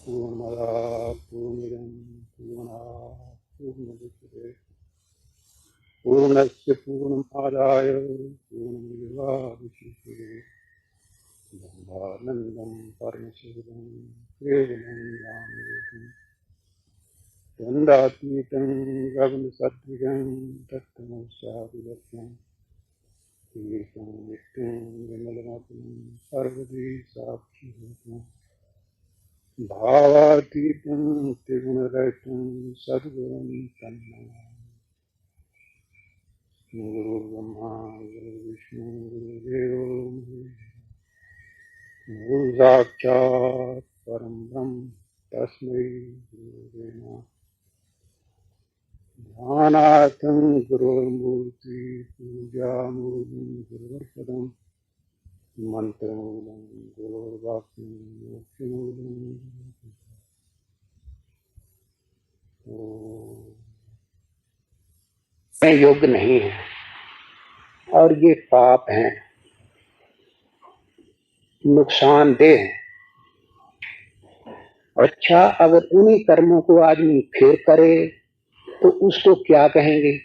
पूर्णमदा पूर्णमिदं पूर्णात् पूर्णमुदच्यते पूर्णस्य पूर्णमादाय पूर्णमेवावशिष्यते ब्रह्मानन्दं परमशिवं केवलं ज्ञानरूपं द्वन्द्वातीतं गगनसदृशं तत्त्वमस्यादिलक्ष्यम् ईशं नित्यं विमलमतं सर्वदी साक्षिभूतम् भावातीतं त्रिगुणरहितं सद्गुरुं तन्नमामि। गुरुर्ब्रह्मा गुरुर्विष्णु गुरुर्देवो महेश्वरः। गुरु साक्षात् परं ब्रह्म तस्मै गुरुवे नमः। ध्यानार्थं गुरुर्मूर्ति पूजामूलं गुरुर्पदम् मंत्रमूलं गुरुर्वाक्यं मोक्षमूलं। मैं योग्य नहीं है और ये पाप हैं, नुकसानदेह है। अच्छा, अगर उन्हीं कर्मों को आदमी फिर करे तो उसको क्या कहेंगे?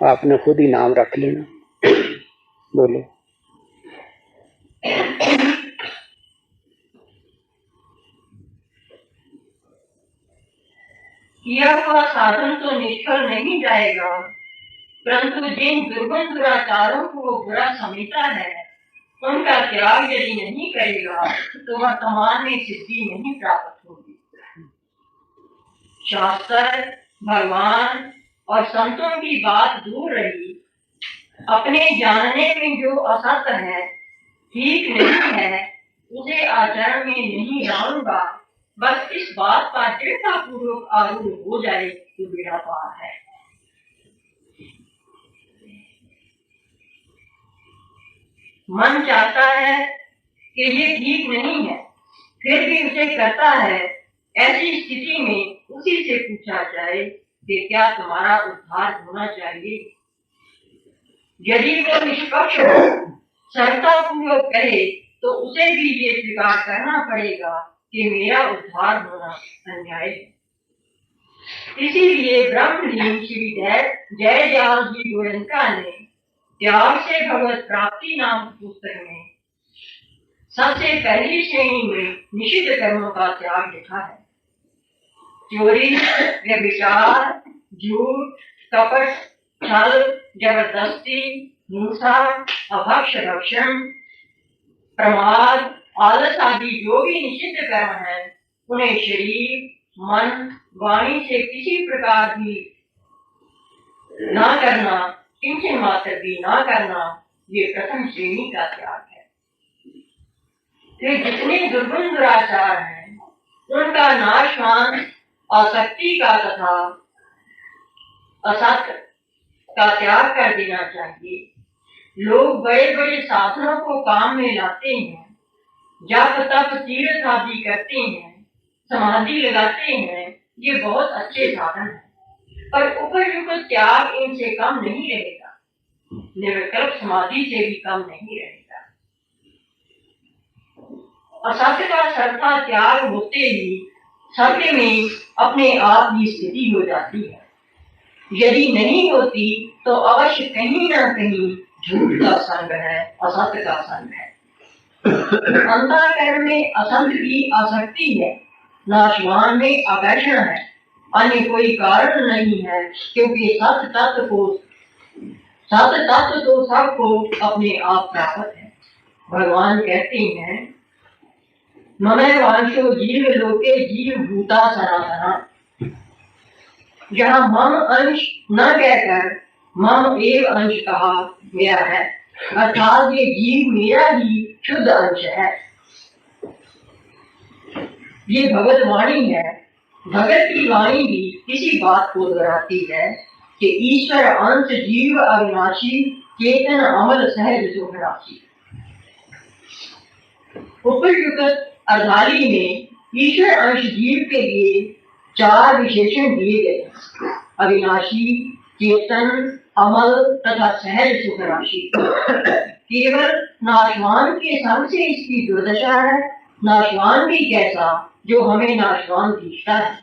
आपने खुद ही नाम रख लेना। बोलो। किया हुआ साधन तो निष्फल नहीं जाएगा, परंतु जिन दुर्गुण दुराचारों को वो बुरा समझता है उनका त्याग यदि नहीं करेगा तो वर्तमान में सिद्धि नहीं प्राप्त होगी। शास्त्र, भगवान और संतों की बात दूर रही, अपने जानने में जो असत है, ठीक नहीं है, उसे आचरण में नहीं लाऊंगा, बस इस बात का दृढ़तापूर्वक आरूढ़ हो जाए तो बेड़ा पार है। मन चाहता है कि ये ठीक नहीं है, फिर भी उसे करता है। ऐसी स्थिति में उसी से पूछा जाए कि क्या तुम्हारा उद्धार होना चाहिए? यदि वो निष्पक्ष हो, सरलतापूर्वक कहे, तो उसे भी ये स्वीकार करना पड़ेगा कि मेरा उद्धार होना अन्याय है। इसीलिए ब्रह्मलीन श्री जयदयाल जी गोयनका ने त्याग से भगवत प्राप्ति नाम पुस्तक में सबसे पहली श्रेणी में निषिद्ध कर्मों का त्याग लिखा है। चोरी, व्यभिचार, झूठ, कपट, छल, जबरदस्ती, हिंसा, अभक्ष भक्षण, प्रमाद, आलस आदि जो भी निषिद्ध कर्म है, उन्हें शरीर, मन, वाणी से किसी प्रकार भी ना करना, किंचन मात्र भी ना करना, ये प्रथम श्रेणी का त्याग है। फिर जितने दुर्गुण दुराचार हैं, उनका नाशवान आसक्ति का तथा असत का त्याग कर देना चाहिए। लोग बड़े बड़े साधनों को काम में लाते हैं, जप तप तीर्थ आदि करते हैं, समाधि लगाते हैं, ये बहुत अच्छे साधन हैं, पर उपयुक्त त्याग इनसे कम नहीं रहेगा, निर्विकल्प समाधि से भी कम नहीं रहेगा। असत्य का सरथा त्याग होते ही सत्य में अपने आप की स्थिति हो जाती है। यदि नहीं होती तो अवश्य कहीं न कहीं झूठ का संग है, असत्य का संग है। अंतःकरण में असंत की आसक्ति है, नाशवान में आकर्षण है, अन्य कोई कारण नहीं है, क्योंकि सत्य तत्व तो सबको अपने आप प्राप्त है। भगवान कहते हैं, ममैव वांशो जीव लोके जीव भूता सनातना। यहाँ मम अंश न कहकर मम एव अंश कहा गया है, अर्थात ये जीव मेरा ही शुद्ध अंश है। ये भगवत वाणी है। भगत की वाणी भी इसी बात को दोहराती है कि ईश्वर अंश जीव अविनाशी, चेतन अमल सहज सुख राशि। उपयुक्त अर्धाली में ईश्वर अंश जीव के लिए 4 विशेषण दिए गए: अविनाशी, चेतन, अमल तथा सहज सुख राशि। केवल नाशवान के संग से इसकी दुर्दशा है। नाशवान भी कैसा, जो हमें नाशवान दिखता है।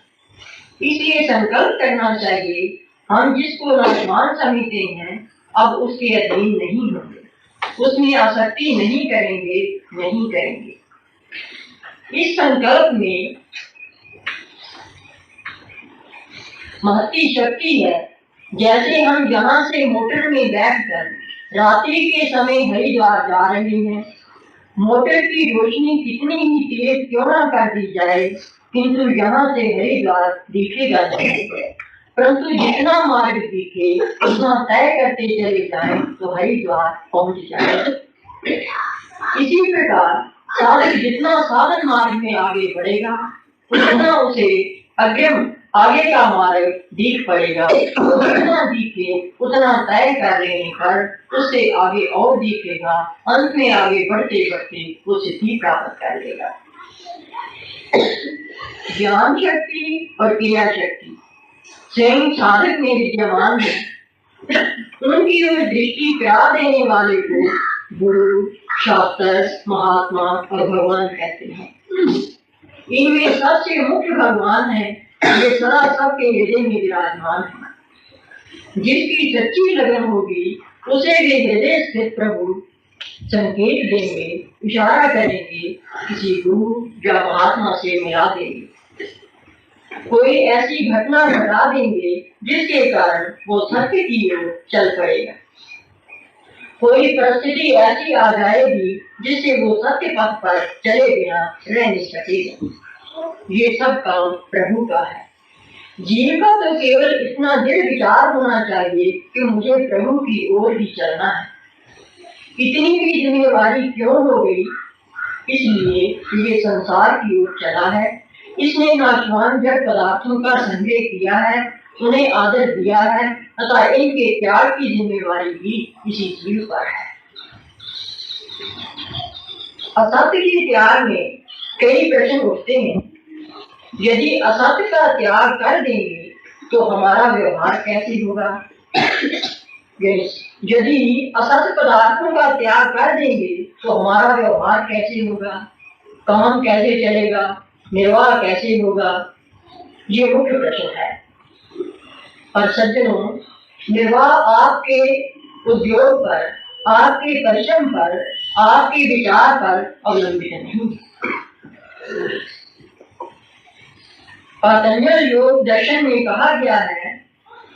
इसलिए संकल्प करना चाहिए, हम जिसको नाशवान समझते हैं अब उसके अधीन नहीं होंगे, उसमें आसक्ति नहीं करेंगे, नहीं करेंगे। इस संकल्प में महती शक्ति है। जैसे हम यहाँ से मोटर में बैठकर रात्रि के समय हरिद्वार जा रहे हैं, मोटर की रोशनी कितनी ही तेज क्यों ना कर दी जाए, किंतु यहाँ से हरिद्वार दिखेगा नहीं। परंतु जितना मार्ग दिखे उतना तय करते चले जाएं तो हरिद्वार पहुंच जाए। इसी प्रकार साधक जितना साधन मार्ग में आगे बढ़ेगा उतना उसे आगे का मार्ग दिख पड़ेगा। जितना दिखे उतना तय कर लेने पर उससे आगे और दिखेगा। अंत में आगे बढ़ते बढ़ते वो सिद्धि प्राप्त कर लेगा। ज्ञान शक्ति और क्रिया शक्ति स्वयं साधक में विद्यमान है। उनकी ओर दृष्टि प्यार देने वाले को गुरु, शास्त्र, महात्मा और भगवान कहते हैं। इनमें सबसे मुख्य भगवान है, ये सदा सबके हृदय में विराजमान है। जिसकी सच्ची लगन होगी उसे वे हृदय स्थित प्रभु संकेत देंगे, इशारा करेंगे, किसी गुरु या महात्मा से मिला देंगे। कोई ऐसी घटना घटा देंगे जिसके कारण वो सत्य की ओर चल पड़ेगा। कोई परिस्थिति ऐसी आ जाएगी जिससे वो सत्य पथ पर चले बिना रह नहीं सकेगा। ये सब काम प्रभु का है। जीव का तो केवल इतना दृढ़ विचार होना चाहिए कि मुझे प्रभु की ओर ही चलना है। इतनी भी जिम्मेवारी क्यों हो गई? इसलिए ये संसार की ओर चला है। इसने नाशवान जड़ पदार्थों का संग्रह किया है, उन्हें आदर दिया है तथा इनके त्याग की जिम्मेवारी भी इसी जीव पर है। असत्य के त्याग में कई प्रश्न उठते हैं। यदि असत्य का त्याग कर देंगे तो हमारा व्यवहार कैसे होगा? यदि असत्य पदार्थों का त्याग कर देंगे तो हमारा व्यवहार कैसे होगा? काम कैसे चलेगा? निर्वाह कैसे होगा? ये मुख्य प्रश्न है। और सज्जनों, निर्वाह आपके उद्योग पर, आपके परिश्रम पर, आपके विचार पर अवलंबित नहीं। पतंजल योग दर्शन में कहा गया है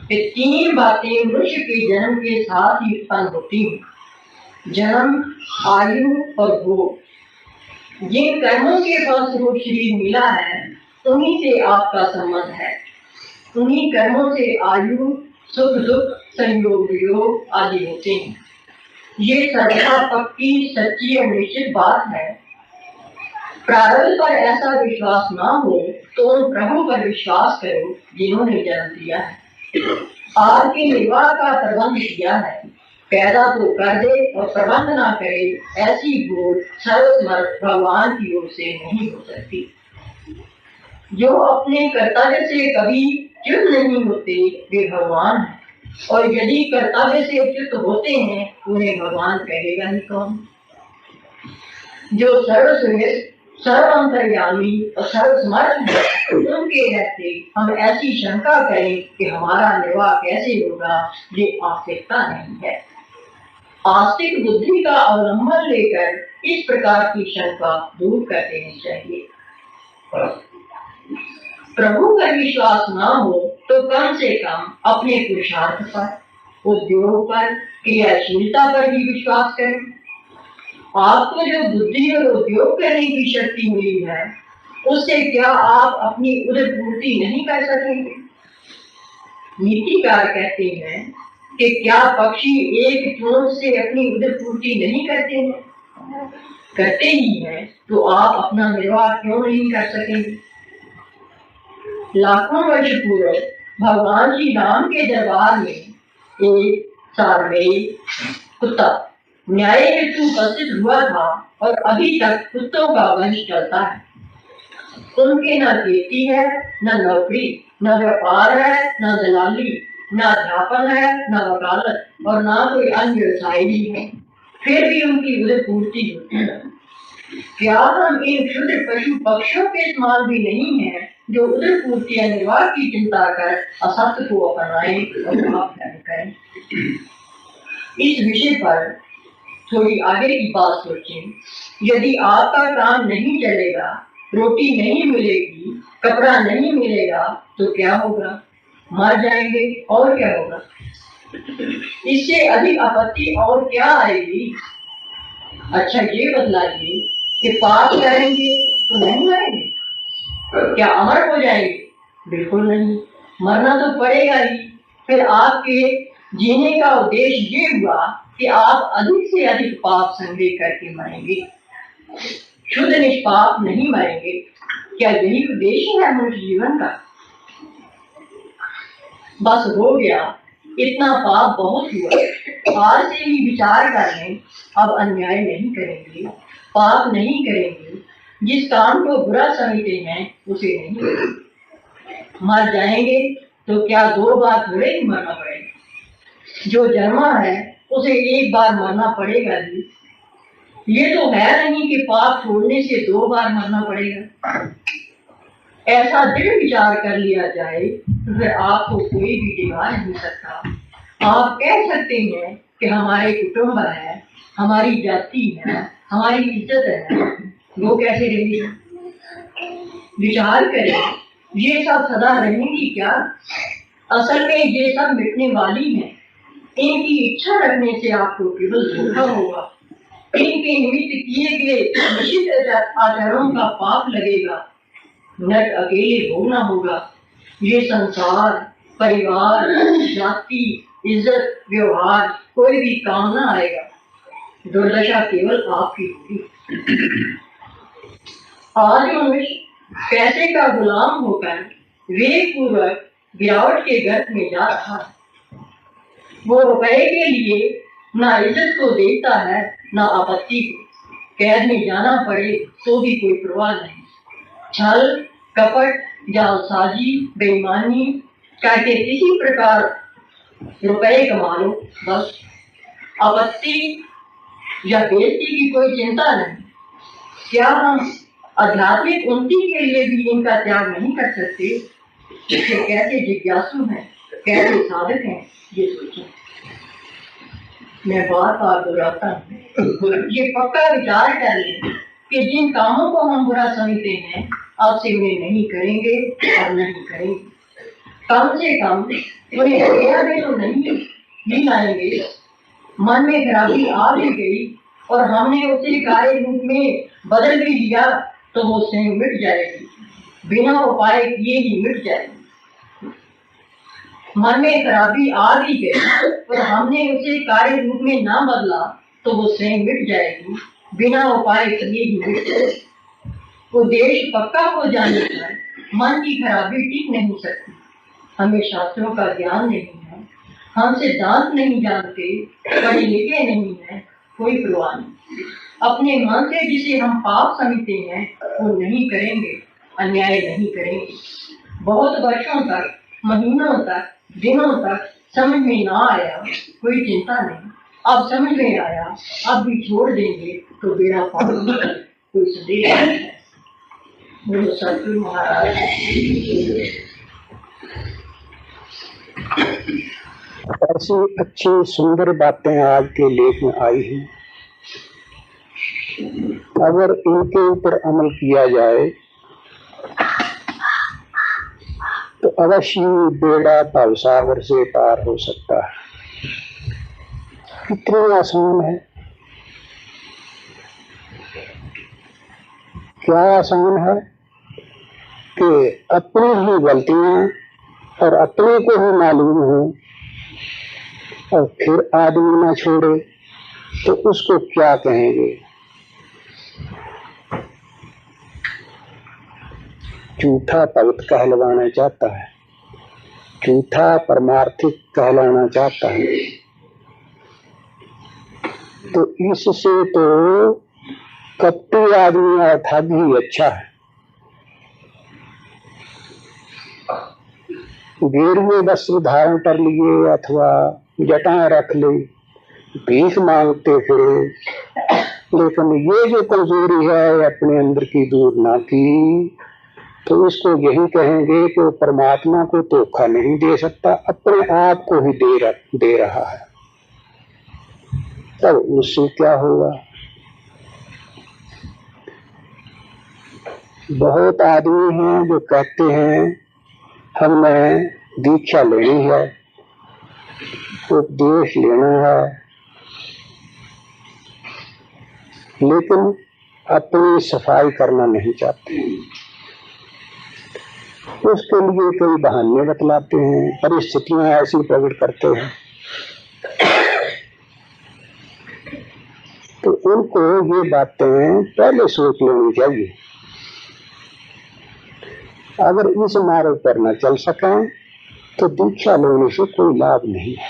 कि 3 बातें मनुष्य के जन्म के साथ ही उत्पन्न होती हैं: जन्म, आयु और भोग। जिन कर्मों के फलस्वरूप शरीर मिला है उन्हीं से आपका संबंध है। उन्हीं कर्मों से आयु, सुख दुख, संयोग वियोग आदि होते हैं। ये सर्वथा पक्की, सच्ची और निश्चित बात है। प्रारंभ पर ऐसा विश्वास ना हो तो उन प्रभु पर विश्वास करो जिन्होंने जन्म दिया है, आपके निर्वाह का प्रबंध किया है। पैदा तो कर दे और प्रबंध ना करे, ऐसी भूल सर्वसमर्थ भगवान की ओर से नहीं हो सकती। जो अपने कर्तव्य से कभी च्युत नहीं होते वे भगवान हैं, और यदि कर्तव्य से च्युत होते हैं उन्हें भगवान कहेगा ही कौन? जो सर्वश्रेष्ठ, सर्वांतर्यामी और सर्वसमर्थ है, उनके रहते हम ऐसी शंका करें कि हमारा निर्वाह कैसे होगा, ये आस्तिकता नहीं है। आस्तिक बुद्धि का अवलंबन लेकर इस प्रकार की शंका दूर कर देनी चाहिए। प्रभु पर विश्वास ना हो तो कम से कम अपने पुरुषार्थ पर, उद्योग पर, क्रियाशीलता पर भी विश्वास करें। आपको जो बुद्धि और उद्योग करने की शक्ति मिली है उससे क्या आप अपनी उदर पूर्ति नहीं कर सकेंगे? नीतिकार कहते हैं कि क्या पक्षी एक चोंच से अपनी उदर पूर्ति नहीं करते हैं? करते ही हैं, तो आप अपना निर्वाह क्यों नहीं कर सकेंगे? लाखों वर्ष पूर्व भगवान श्री राम के दरबार में एक सारमेय कुत्ता न्याय हेतु उपस्थित हुआ था और अभी तक कुत्तों का वंश चलता है। उनके न खेती है, न नौकरी, न व्यापार है, न दलाली। ना अध्यापन है, ना वकालत और ना कोई अन्य व्यवसाय भी है, फिर भी उनकी उदर पूर्ति होती है। क्या हम इन क्षुद्र पशु पक्षियों के इस्तेमाल भी नहीं है जो उदर पूर्ति या निर्वाह की चिंता कर असत्य को अपनाएं और पाप करें? इस विषय पर थोड़ी आगे की बात सोचें। यदि आपका काम नहीं चलेगा, रोटी नहीं मिलेगी, कपड़ा नहीं मिलेगा तो क्या होगा? मर जाएंगे और क्या होगा? इससे अधिक आपत्ति और क्या आएगी? अच्छा ये बतलाइए कि पाप करेंगे तो नहीं मरेंगे, क्या अमर हो जाएंगे? बिल्कुल नहीं, मरना तो पड़ेगा ही। फिर आपके जीने का उद्देश्य ये हुआ कि आप अधिक से अधिक पाप संग्रह करके मरेंगे, शुद्ध निष्पाप नहीं मरेंगे। क्या यही उद्देश्य है मनुष्य जीवन का? बस हो गया, इतना पाप बहुत हुआ, आज से ही विचार कर लें, अब अन्याय नहीं करेंगे, पाप नहीं करेंगे, जिस काम को बुरा समझते हैं उसे नहीं करेंगे। मर जाएंगे तो क्या 2 बार थोड़े ही मरना पड़ेगा? जो जन्मा है उसे एक बार मरना पड़ेगा ही। ये तो है नहीं कि पाप छोड़ने से 2 बार मरना पड़ेगा। ऐसा दृढ़ विचार कर लिया जाए तो फिर आपको कोई भी डिगा नहीं सकता। आप कह सकते हैं कि हमारे कुटुंब है, हमारी जाति है, हमारी इज्जत है, वो कैसे रहेगी? विचार करें, ये सब सदा रहेंगी क्या? असल में ये सब मिटने वाली हैं। इनकी इच्छा रखने से आपको केवल धोखा होगा। इनके निमित्त किए गए निश्चित आचरणों का पाप लगेगा, नट अकेले भोगना होगा। ये संसार, परिवार, जाति, इज्जत, व्यवहार कोई भी काम ना आएगा। दुर्दशा केवल आपकी होगी। आज मनुष्य पैसे का गुलाम होकर विवेक पूर्वक गिरावट के गर्त में जा रहा है। वो रुपए के लिए ना इज्जत को देखता है ना आपत्ति को। कैद में जाना पड़े तो भी कोई परवाह नहीं। छल, कपट, जालसाजी, बेईमानी करके किसी प्रकार रुपए कमा लो, बस। आपत्ति या बेइज्जती की कोई चिंता नहीं। क्या हम आध्यात्मिक उन्नति के लिए भी इनका त्याग नहीं कर सकते? ये कैसे जिज्ञासु हैं, कैसे साधक हैं, ये सोचें। मैं बार बार दोहराता हूँ, ये पक्का विचार कर लें कि जिन कामों को हम बुरा समझते हैं अब से उन्हें नहीं करेंगे और नहीं करेंगे। कम से कम उन्हें हृदय में तो नहीं लाएंगे। मन में खराबी आ भी गई और हमने उसे कार्य रूप में बदल भी लिया तो वो स्वयं मिट जाएगी, बिना उपाय किए ही मिट जाएगी। मन में खराबी आ भी गई और हमने उसे कार्य रूप में ना बदला तो वो स्वयं मिट जाएगी, बिना उपाय किए ही मिट जाएगी। उद्देश्य पक्का हो जाने पर मन की खराबी टिक नहीं सकती। हमें शास्त्रों का ज्ञान नहीं है, हम सिद्धांत नहीं जानते, पढ़े लिखे नहीं है, कोई परवाह नहीं। अपने मन से जिसे हम पाप समझते हैं वो नहीं करेंगे, अन्याय नहीं करेंगे। बहुत वर्षों तक, महीनों तक, दिनों तक समझ में ना आया, कोई चिंता नहीं। अब समझ में आया, अब भी छोड़ देंगे तो बेड़ा पार होगा, कोई संदेह नहीं है। बोलो सतगुरु महाराज। ऐसी अच्छी सुंदर बातें आज के लेख में आई हैं। अगर इनके ऊपर अमल किया जाए तो अवश्य बेड़ा भवसागर से पार हो सकता है। कितनी आसान है, क्या आसान है कि अपनी ही गलतियां और अपने को ही मालूम हो और फिर आदमी ना छोड़े तो उसको क्या कहेंगे? झूठा भक्त कहलवाना चाहता है, झूठा परमार्थिक कहलाना चाहता है। तो इससे तो कपटी आदमी अर्थात ही अच्छा है। गेरुए वस्त्र धारण कर लिए अथवा जटाएं रख ली, भीख मांगते फिरे, लेकिन ये जो कमजोरी है अपने अंदर की दूर ना की, तो इसको यही कहेंगे कि वो परमात्मा को धोखा नहीं दे सकता, अपने आप को ही दे रहा है। तब उससे क्या होगा? बहुत आदमी हैं जो कहते हैं हमने दीक्षा लेनी है, उपदेश लेना है, लेकिन अपनी सफाई करना नहीं चाहते। उसके लिए कई बहाने बतलाते हैं, परिस्थितियां ऐसी प्रकट करते हैं, तो उनको ये बातें पहले सोच लेनी चाहिए। अगर इस मार्ग पर न चल सकें तो दीक्षा लेने से कोई लाभ नहीं है।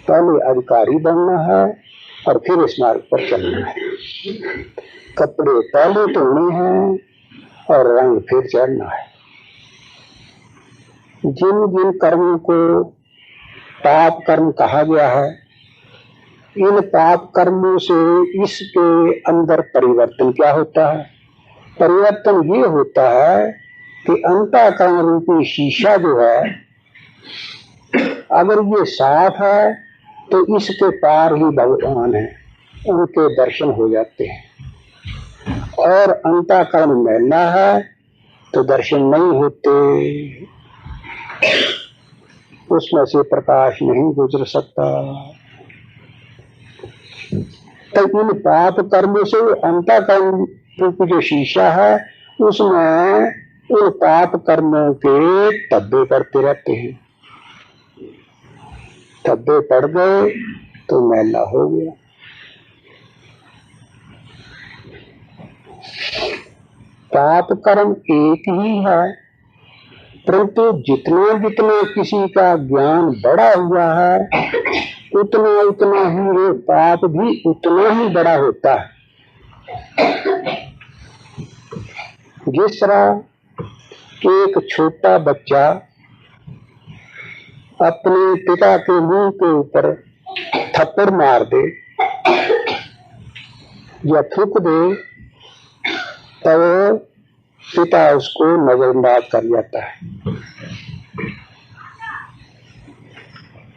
पहले अधिकारी बनना है और फिर इस मार्ग पर चलना है। कपड़े पहले धोने हैं और रंग फिर चढ़ना है। जिन जिन कर्मों को पाप कर्म कहा गया है, इन पाप कर्मों से इसके अंदर परिवर्तन क्या होता है? परिवर्तन ये होता है कि अंतःकरण रूपी शीशा जो है, अगर ये साफ है तो इसके पार ही भगवान है, उनके दर्शन हो जाते हैं। और अंतःकरण मैला है तो दर्शन नहीं होते, उसमें से प्रकाश नहीं गुजर सकता। तो इन पाप कर्मों से अंतःकरण रूपी जो शीशा है, उसमें उन पाप कर्मों के धब्बे पड़ते रहते हैं। धब्बे पड़ गए तो मैला हो गया। पाप कर्म एक ही है, परंतु जितना जितना किसी का ज्ञान बढ़ा हुआ है, उतना उतना ही वो पाप भी उतना ही बड़ा होता है। जिस तरह एक छोटा बच्चा अपने पिता के मुंह के ऊपर थप्पड़ मार दे या थूक दे, तो पिता उसको नजरअंदाज कर जाता है।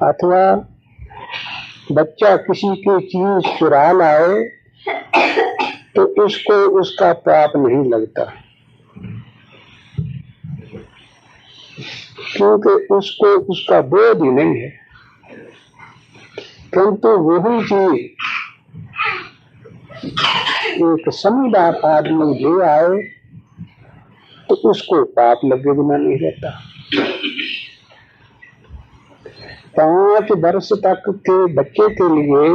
अथवा बच्चा किसी की चीज चुरा लाए तो उसको उसका पाप नहीं लगता, क्योंकि उसको उसका बोध ही नहीं है। परंतु वही चीज एक समझदार आदमी ले आए तो उसको पाप लगे बिना नहीं रहता। 5 वर्ष तक के बच्चे के लिए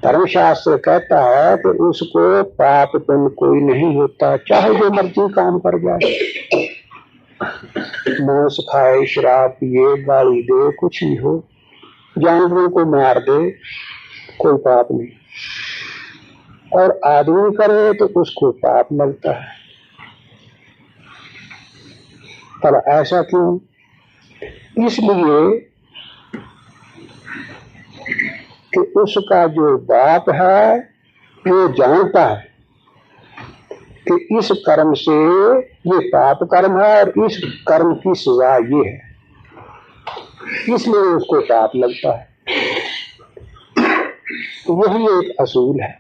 धर्मशास्त्र कहता है कि उसको पाप पुण्य कोई नहीं होता, चाहे जो मर्जी काम कर जाए, मांस खाए, शराब पिए, गाली दे, कुछ भी हो, जानवरों को मार दे, कोई पाप नहीं। और आदमी करे तो उसको पाप लगता है। पर ऐसा क्यों? इसलिए कि उसका जो बाप है वो जानता है कि इस कर्म से ये पाप कर्म है और इस कर्म की सजा ये है, इसलिए उसको पाप लगता है। तो यही एक असूल है।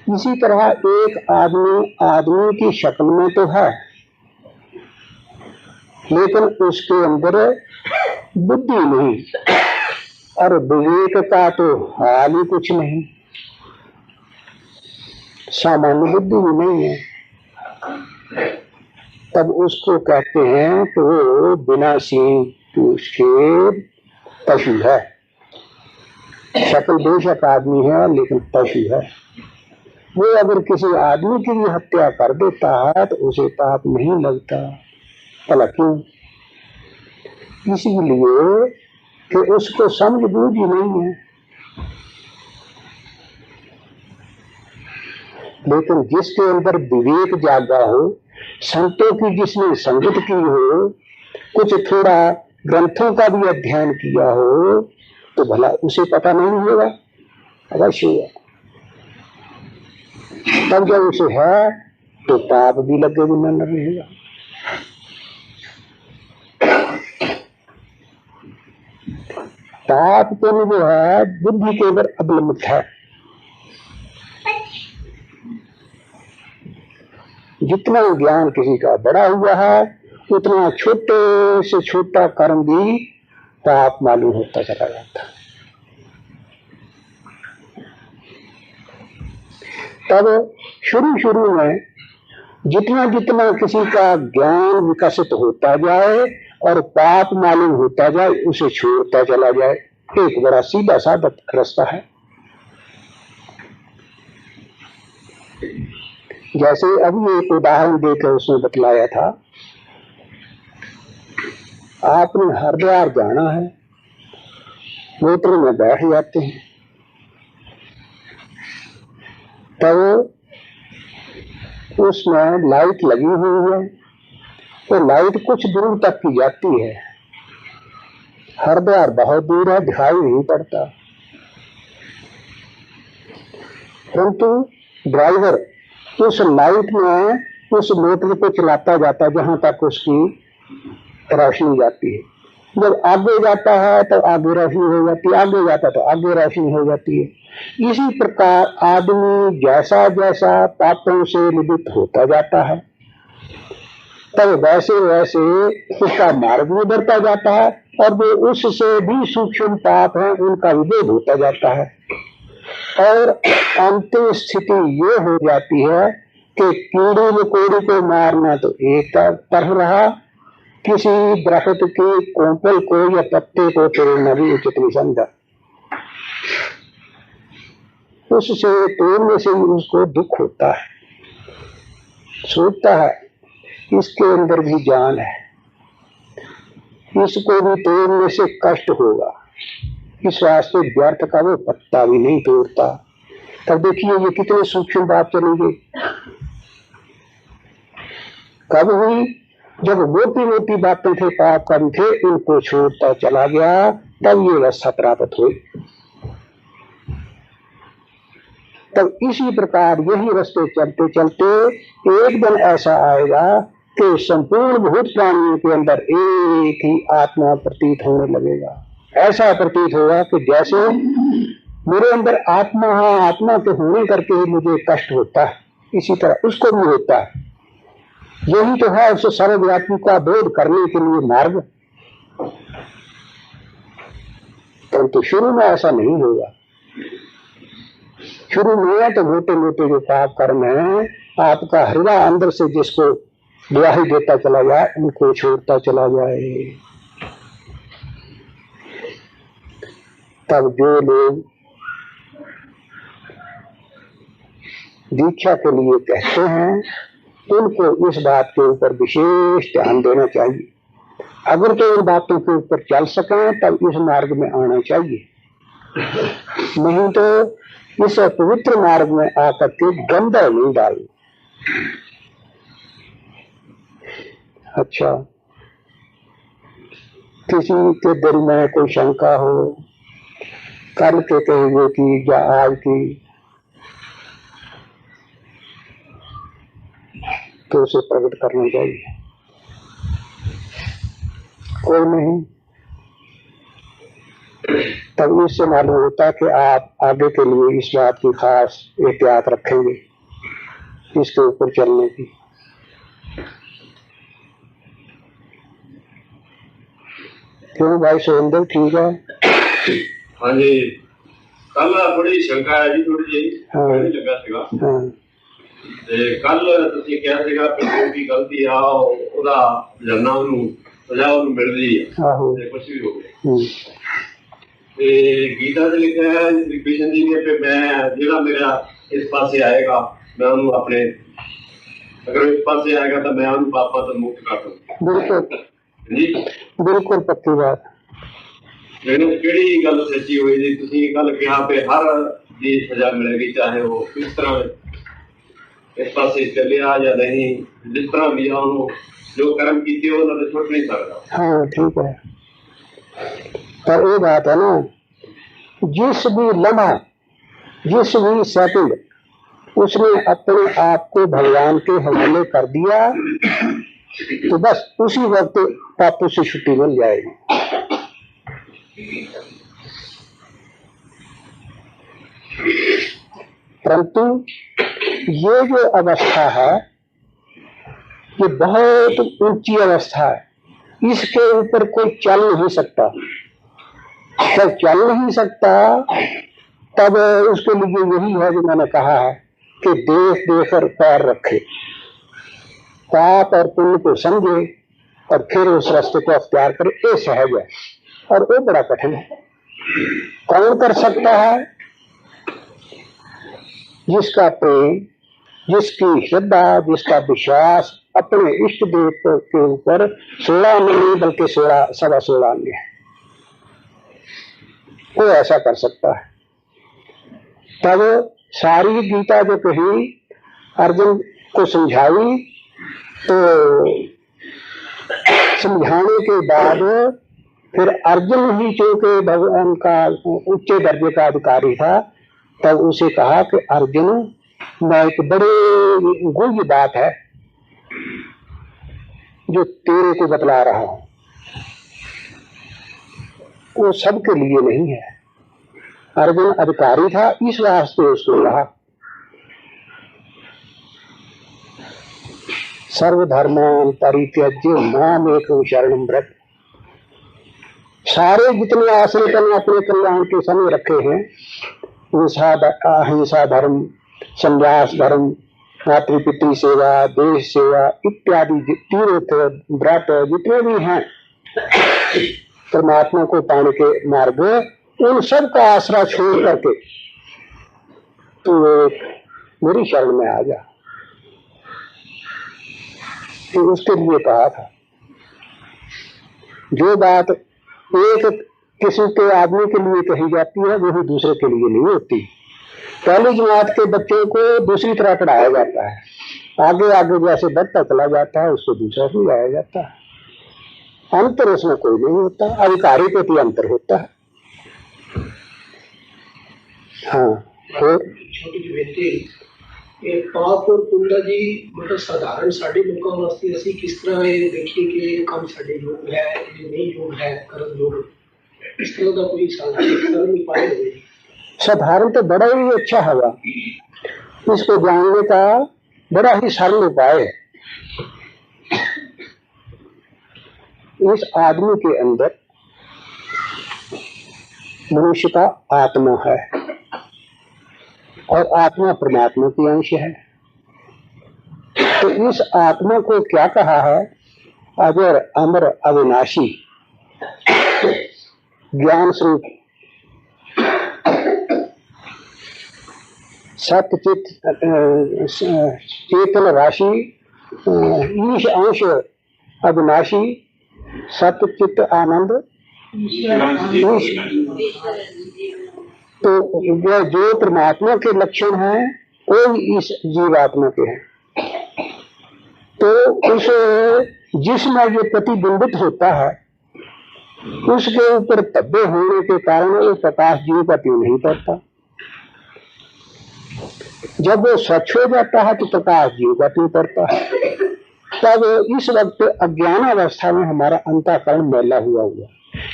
इसी तरह एक आदमी की शक्ल में तो है, लेकिन उसके अंदर बुद्धि नहीं और विवेक का तो हाल ही कुछ नहीं, सामान्य बुद्धि भी नहीं है। तब उसको कहते हैं कि वो बिना सींग उसके पशु है। शक्ल बेशक आदमी है लेकिन पशु है। वो अगर किसी आदमी की भी हत्या कर देता है तो उसे पाप नहीं लगता। भला क्यों? इसीलिए कि उसको समझ बूझ ही नहीं है। लेकिन जिसके अंदर विवेक जागा हो, संतों की जिसने संगत की हो, कुछ थोड़ा ग्रंथों का भी अध्ययन किया हो, तो भला उसे पता नहीं होगा? अवश्य होगा। तब जब उसे है तो पाप भी लगे बिना न रहेगा। पाप तो जो है बुद्धि के ऊपर अवलंबित है। जितना ज्ञान किसी का बड़ा हुआ है, उतना छोटे से छोटा कर्म भी पाप मालूम होता चला जाता है। तब शुरू शुरू में जितना जितना किसी का ज्ञान विकसित होता जाए और पाप मालूम होता जाए, उसे छोड़ता चला जाए। एक बड़ा सीधा साधा रास्ता है। जैसे अभी एक उदाहरण देकर उसने बतलाया था, आपने हरिद्वार जाना है, मोटर में बैठ जाते हैं, तब उसमें लाइट लगी हुई है, तो लाइट कुछ दूर तक की जाती है। हरिद्वार बहुत दूर है, दिखाई नहीं पड़ता, परंतु ड्राइवर उस लाइट में उस मोटर को चलाता जाता जहां तक उसकी रोशनी जाती है। जब आगे जाता है तो आगे रोशनी हो जाती है, आगे जाता तो आगे रोशनी हो जाती है। इसी प्रकार आदमी जैसा जैसा पापों से निवृत्त होता जाता है, तब वैसे वैसे उसका मार्ग भी बढ़ता जाता है, और जो उससे भी सूक्ष्म पाप है उनका विभेद होता जाता है। और अंतिम स्थिति ये हो जाती है कि कीड़ी मकोड़ी को मारना तो एक तरफ रहा, किसी दरख्त के कोंपल को या पत्ते को तोड़ना भी उचित नहीं समझा। उससे तोड़ने से उसको दुख होता है, सोचता है इसके अंदर भी जान है, इसको भी तोड़ने से कष्ट होगा, इस वास्ते व्यर्थ का वो पत्ता भी नहीं तोड़ता। तब देखिए ये कितने सूक्ष्म बात चली गई। कब हुई? जब मोटी मोटी बातें थे, पाप कर्म थे, उनको छोड़ता चला गया, तब ये अवस्था प्राप्त हुई। तब इसी प्रकार यही रास्ते चलते चलते एक दिन ऐसा आएगा कि संपूर्ण भूत प्राणियों के अंदर एक ही आत्मा प्रतीत होने लगेगा। ऐसा प्रतीत होगा कि जैसे मेरे अंदर आत्मा है, आत्मा के होने करके ही मुझे कष्ट होता है, इसी तरह उसको भी होता है। यही तो है उसे सर्वव्यापी का बोध करने के लिए मार्ग। परंतु शुरू में ऐसा नहीं होगा। शुरू में तो मोटे मोटे जो पाप कर्म है, आपका हृदय अंदर से जिसको दुआही देता चला जाए, उनको छोड़ता चला जाए। तब जो लोग दीक्षा के लिए कहते हैं, उनको इस बात के ऊपर विशेष ध्यान देना चाहिए। अगर तो इन बातों के ऊपर चल सकें तब इस मार्ग में आना चाहिए, नहीं तो इस पवित्र मार्ग में आकर के गंदा नहीं डालना। अच्छा, किसी के दिल में कोई शंका हो, कल के कहेंगे की या आज की, तो उसे प्रकट करना चाहिए। कोई नहीं, तब इससे मालूम होता है कि आप आगे के लिए इस बात की खास एहतियात रखेंगे, इसके ऊपर चलने की। क्यों भाई सुरेंद्र, ठीक है? हाँ जी, कल बड़ी शंका है जी, थोड़ी जी लगा सीगा। हाँ। कल ਤੁਸੀਂ ਕਿਹਾ ਸੀਗਾ ਕਿ ਜੋ ਵੀ ਗਲਤੀ ਆ ਉਹਦਾ ਜਰਨਾ ਨੂੰ ਸਜ਼ਾ ਉਹਨੂੰ ਮਿਲਦੀ ਆ, ਤੇ ਕੁਝ ਵੀ ਹੋਵੇ। ਤੇ ਗੀਤਾ ਦੇ ਲਿਖਿਆ ਹੈ ਕ੍ਰਿਸ਼ਨ ਜੀ ਨੇ ਕਿ ਮੈਂ ਜਿਹੜਾ ਮੇਰਾ ਇਸ ਪਾਸੇ ਆਏਗਾ ਮੈਂ ਉਹਨੂੰ ਆਪਣੇ, ਅਗਰ ਇਸ ਪਾਸੇ ਆਏਗਾ ਤਾਂ ਮੈਂ ਉਹਨੂੰ ਪਾਪਾਂ ਤੋਂ ਮੁਕਤ ਕਰ ਦੂੰਗਾ। ਬਿਲਕੁਲ ਜੀ, ਬਿਲਕੁਲ ਪੱਕੀ ਬਾਤ। ਮੈਨੂੰ ਕਿਹੜੀ ਗੱਲ ਸੱਚੀ ਹੋਈ ਜੀ? ਤੁਸੀਂ ਕੱਲ ਕਿਹਾ ਕਿ ਹਰ ਦੀ ਸਜ਼ਾ ਮਿਲੇਗੀ, ਚਾਹੇ ਉਹ ਕਿਸ ਤਰ੍ਹਾਂ इस पास चलिया या नहीं, जिस तरह भी उन्होंने जो कर्म की उन्होंने छुट नहीं सकता। हाँ ठीक है, पर ये बात है ना, जिस भी लम्हा, जिस भी सेकंड उसने अपने आप को भगवान के हवाले कर दिया तो बस उसी वक्त पापों से छुट्टी मिल जाएगी। परंतु ये जो अवस्था है ये बहुत ऊंची अवस्था है, इसके ऊपर कोई चल नहीं सकता। जब चल नहीं सकता तब उसके लिए यही है जो मैंने कहा है कि देख देख कर पैर रखे, पाप और पुण्य को समझे और फिर उस रास्ते को अख्तियार करे। ये सहज है और वो बड़ा कठिन है। कौन कर सकता है? जिसका प्रेम, जिसकी श्रद्धा, जिसका विश्वास अपने इष्ट देव के ऊपर 16 नहीं बल्कि 16 है, वो ऐसा कर सकता है। तब सारी गीता जो कही अर्जुन को समझाई, तो समझाने के बाद फिर अर्जुन ही चूंकि भगवान का उच्च दर्जे का अधिकारी था, तब उसे कहा कि अर्जुन, मैं एक बड़े गुह्य बात है जो तेरे को बतला रहा हूं, वो सबके लिए नहीं है। अर्जुन अधिकारी था, इस वास्ते उसको कहा सर्वधर्मान परित्यज्य माम एकम शरणं व्रज। सारे जितने आश्रितों ने अपने कल्याण के समय रखे हैं, अहिंसा धर्म, संन्यास धर्म, मातृपितृ सेवा, देश सेवा इत्यादि तीर्थ व्रत जितने भी हैं परमात्मा को पाने के मार्ग, उन सब का आसरा छोड़ करके तू मेरी शरण में आ जा। तो उसके लिए कहा था। जो बात एक किसी के आदमी के लिए कही जाती है वही दूसरे के लिए नहीं होती। पहली जमात के बच्चों को दूसरी तरह पढ़ाया जाता है, आगे आगे जैसे बढ़ता चला जाता है उसको दूसरा समझाया जाता है। अंतर उसमें कोई नहीं होता, अधिकारी के भी अंतर होता है। हाँ, और छोटी जी बेटी ये पाप और पुण्य जी मतलब साधारण साढ़े लोगों वास्ते ਅਸੀਂ किस तरह ये देखिए कि ये काम साढ़े योग है, ये नहीं योग है, कर्म योग, इस तरह का कोई साधारण उपाय है? साधारण तो बड़ा ही अच्छा होगा, इसको जानने का बड़ा ही सरल उपाय है। इस आदमी के अंदर मनुष्य का आत्मा है और आत्मा परमात्मा की अंश है। तो इस आत्मा को क्या कहा है? अजर अमर अविनाशी ज्ञान स्वरूप सत्यचित चेतन राशि ईश अंश अविनाशी सत्यचित आनंद। तो वह जो परमात्मा के लक्षण हैं वो इस जीवात्मा के हैं। तो उस जिसमें ये प्रतिबिंबित होता है उसके ऊपर धब्बे होने के कारण वो प्रकाश जीव का क्यों नहीं पड़ता। जब वो स्वच्छ हो जाता है तो प्रकाश जीव का क्यों पड़ता है। तब इस वक्त अज्ञान अवस्था में हमारा अंतःकरण मैला हुआ,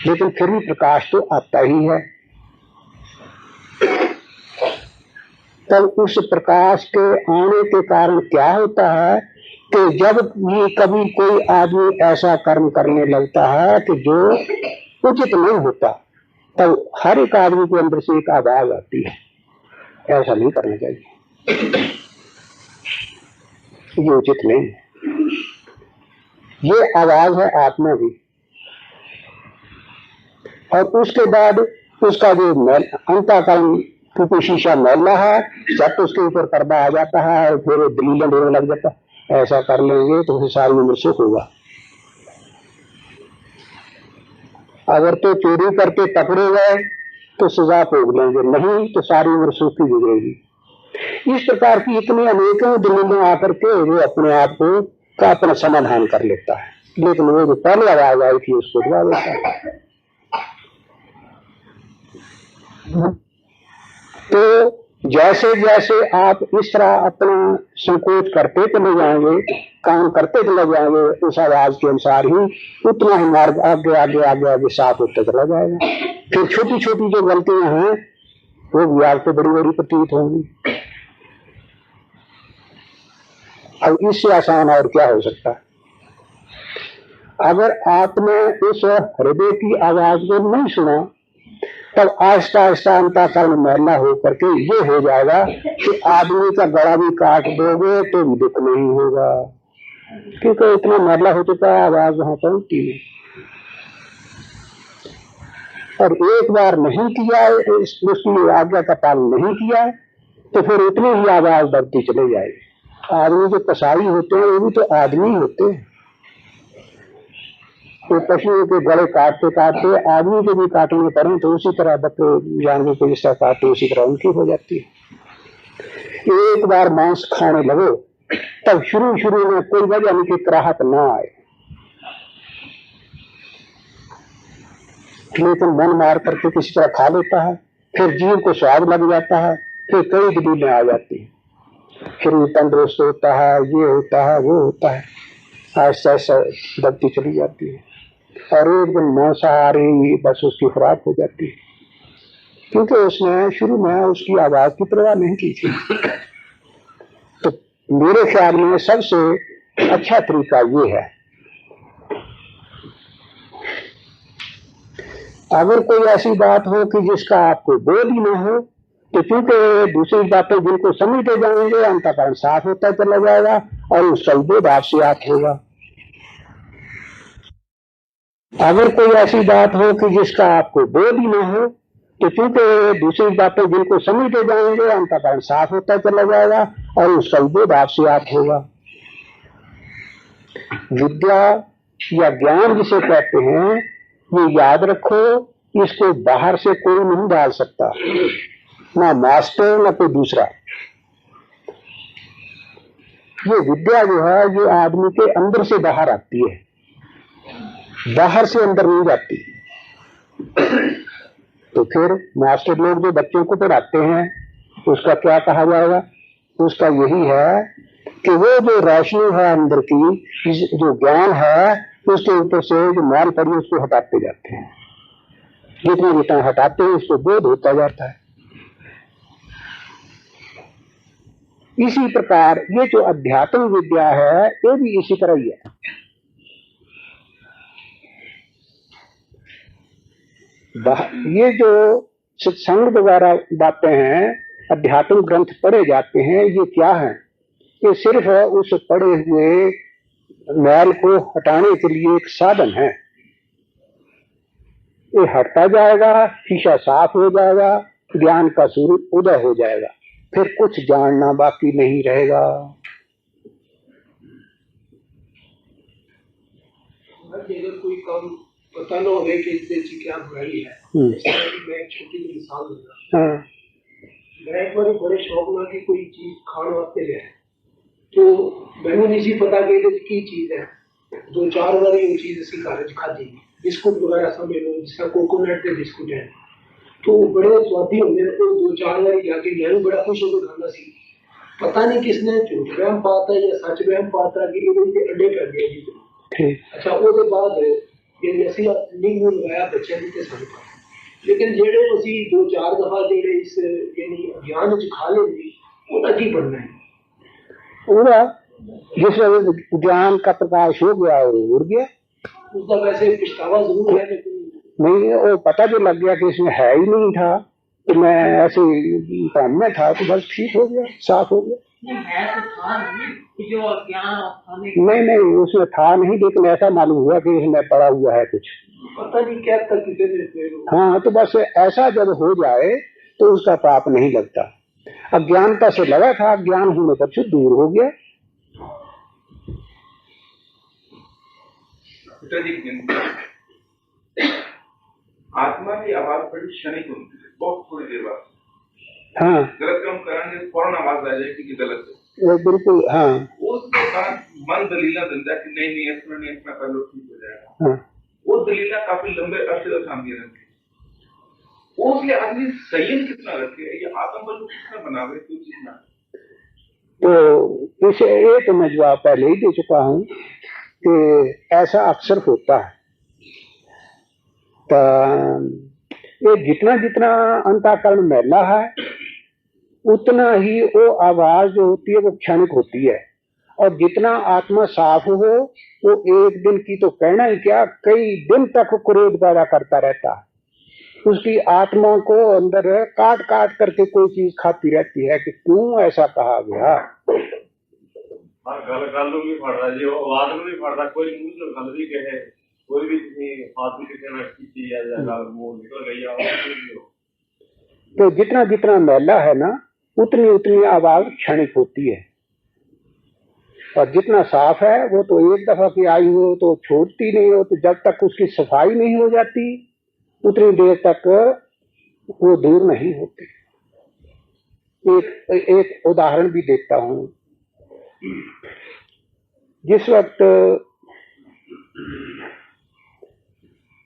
लेकिन फिर भी प्रकाश तो आता ही है। तब उस प्रकाश के आने के कारण क्या होता है कि जब भी कभी कोई आदमी ऐसा कर्म करने लगता है कि जो उचित नहीं होता, तब हर एक आदमी के अंदर से एक आवाज आती है, ऐसा नहीं करना चाहिए, ये उचित नहीं है। ये आवाज है आत्मा की। और उसके बाद उसका जो अंतःकरण क्योंकि शीशा मैला है, जब तो उसके ऊपर पर्दा आ जाता है और फिर दलीलें देने लग जाता है, ऐसा कर लेंगे तो फिर सारी उम्र सुख होगा। अगर तो चोरी करके पकड़े गए तो सजा भोग लेंगे, नहीं तो सारी उम्र सुख ही गुजरेगी। इस प्रकार की इतने अनेकों दलीलें आकर के वो अपने आप को का अपना समाधान कर लेता है, लेकिन वो जो पहले आवाज आई थी उसको दबा देता है। तो जैसे जैसे आप इस तरह अपना संकोच करते चले जाएंगे, काम करते चले जाएंगे उस आवाज के अनुसार ही, उतना ही मार्ग आगे आगे आगे आगे साफ होते चला जाएगा। फिर छोटी छोटी जो गलतियां हैं वो भी आपको बड़ी बड़ी प्रतीत होंगी। अब इससे आसान और क्या हो सकता है? अगर आपने उस हृदय की आवाज को नहीं सुना, तब आहिस्ता आहिस्ता अंतःकरण मैला होकर के ये हो जाएगा कि आदमी का गला भी काट दोगे तो भी दुख नहीं होगा, क्योंकि इतना मैला हो चुका है, आवाज वहां पहुंचती नहीं। और एक बार नहीं किया, उसकी आज्ञा का पालन नहीं किया, तो फिर उतनी ही आवाज बढ़ती चली जाएगी। आदमी जो कसाई होते हैं वो भी तो आदमी होते हैं, तो पशुओं के गले काटते काटते आदमी के भी काटने पड़े तो उसी तरह बकरे जानवर को जिस तरह काटते उसी तरह उनकी हो जाती है। एक बार मांस खाने लगो तब शुरू शुरू में कोई वजह नहीं कि कराहत ना आए, लेकिन मन मार करके किसी तरह खा लेता है, फिर जीव को स्वाद लग जाता है, फिर कई दलीलें आ जाती है, शरीर तंदुरुस्त होता है, ये होता है वो होता है, ऐसा ऐसा दबती चली जाती है। और एक दिन मांसाहारी बस उसकी खुराक हो जाती है, क्योंकि उसने शुरू में उसकी आवाज की परवाह नहीं की थी। तो मेरे ख्याल में सबसे अच्छा तरीका ये है, अगर कोई ऐसी बात हो कि जिसका आपको बोध ही ना हो, तो क्योंकि दूसरी बातें जिनको समझते जाएंगे अंतःकरण साफ होता चला जाएगा और उसका बोध आपसे आप होगा। अगर कोई ऐसी बात हो कि जिसका आपको बोध ही ना हो, तो क्योंकि दूसरी बातें जिनको समझते जाएंगे अंतःकरण साफ होता चला जाएगा और उसका बोध आपसे आप होगा। विद्या या ज्ञान जिसे कहते हैं, ये याद रखो, इसको बाहर से कोई नहीं डाल सकता, ना मास्टर ना कोई दूसरा। ये विद्या जो है ये आदमी के अंदर से बाहर आती है, बाहर से अंदर नहीं जाती। तो फिर मास्टर लोग जो बच्चों को पढ़ाते हैं उसका क्या कहा जाएगा? उसका यही है कि वो जो रोशनी है अंदर की, जो ज्ञान है, उसके ऊपर से जो मैल पड़ी उसको हटाते जाते हैं, जितना जितना हटाते हैं उसको बोध होता जाता है। इसी प्रकार ये जो अध्यात्म विद्या है ये भी इसी तरह ही है। ये जो सत्संग वगैरह बातें हैं, अध्यात्म ग्रंथ पढ़े जाते हैं, ये क्या है? ये सिर्फ उस पढ़े हुए मैल को हटाने के लिए एक साधन है। ये हटता जाएगा, शीशा साफ हो जाएगा, ज्ञान का सूर्य उदय हो जाएगा, फिर कुछ जानना बाकी नहीं रहेगा। अगर कोई काम पता न हो कि इससे क्या बुराई है, मैं एक छोटी मिसाल दूंगा। मैं एक बार बड़े शौक ना की कोई चीज खाने वास्ते गया, तो मैंने नहीं पता कि की चीज है, 2-4 बार ये चीज इसी कारज खाधी, बिस्कुट वगैरह समझ लो, जिसका कोकोनट के बिस्कुट है, तो बड़े स्वादी होंगे, तो 2-4 बार जाके मैं बड़ा खुश होकर खाना सी। पता नहीं किसने झूठ वहम पाता या सच वहम पाता कि अड्डे कर दिया। अच्छा उसके बाद ये ਅਸੀਂ ਨਹੀਂ ਨੂੰ ਲਗਾਇਆ ਬੱਚਿਆਂ ਦੀ ਤੇ ਸਾਨੂੰ, लेकिन जेड़े ਅਸੀਂ 2-4 दफा जेड़े इस यानी ज्ञान च खा लेंगे ਉਹਦਾ ਕੀ बनना है? पूरा जिस ज्ञान का प्रकाश हो गया और उड़ गया, उसका वैसे पछतावा जरूर है, लेकिन नहीं वो पता जो लग गया कि इसमें है ही नहीं था, तो मैं ऐसे काम में था तो बस ठीक हो गया, साफ हो गया। नहीं उसमें था नहीं, लेकिन ऐसा मालूम हुआ कि इसमें पड़ा हुआ है कुछ, पता नहीं क्या तक। हाँ तो बस ऐसा जब हो जाए तो उसका पाप नहीं लगता। अज्ञानता से लगा था, ज्ञान होने पर से दूर हो गया। आत्मा की आवाज बड़ी क्षणिक होती है, बहुत थोड़ी देर बाद हाँ गलत काम करांगे फौरन आवाज आ जाएगी कि गलत है, वो बिल्कुल। हाँ उसके बाद मन दलीला दिलता कि नहीं नहीं अपना नहीं अपना कर लो ठीक हो जाएगा। हाँ वो दलीला काफी लंबे अरसे तक सामने रहती है। उसलिए आदमी संयम कितना रखे, ये आत्मबल को कितना बनावे, कोई चीज ना। तो इसे एक मैं जवाब पहले ही दे चुका हूं कि ऐसा अक्सर होता है। तो ये जितना जितना अंतःकरण मैला है उतना ही वो आवाज जो होती है वो क्षणिक होती है, और जितना आत्मा साफ हो वो एक दिन की तो कहना ही क्या, कई दिन तक क्रोध पैदा करता रहता है। उसकी आत्मा को अंदर काट काट करके कोई चीज खाती रहती है कि क्यों ऐसा कहा गया। गल भी पढ़ रहा जी, आवाज भी पढ़ रहा, कोई मुंह से गल भी कहे, कोई भी हाथ भी किसी ने की है या मुंह निकल गई। तो जितना जितना मैला है ना उतनी उतनी आवाज क्षणिक होती है, और जितना साफ है वो तो एक दफा की आई हो तो छोड़ती नहीं हो, तो जब तक उसकी सफाई नहीं हो जाती उतनी देर तक वो दूर नहीं होती। एक उदाहरण भी देता हूं। जिस वक्त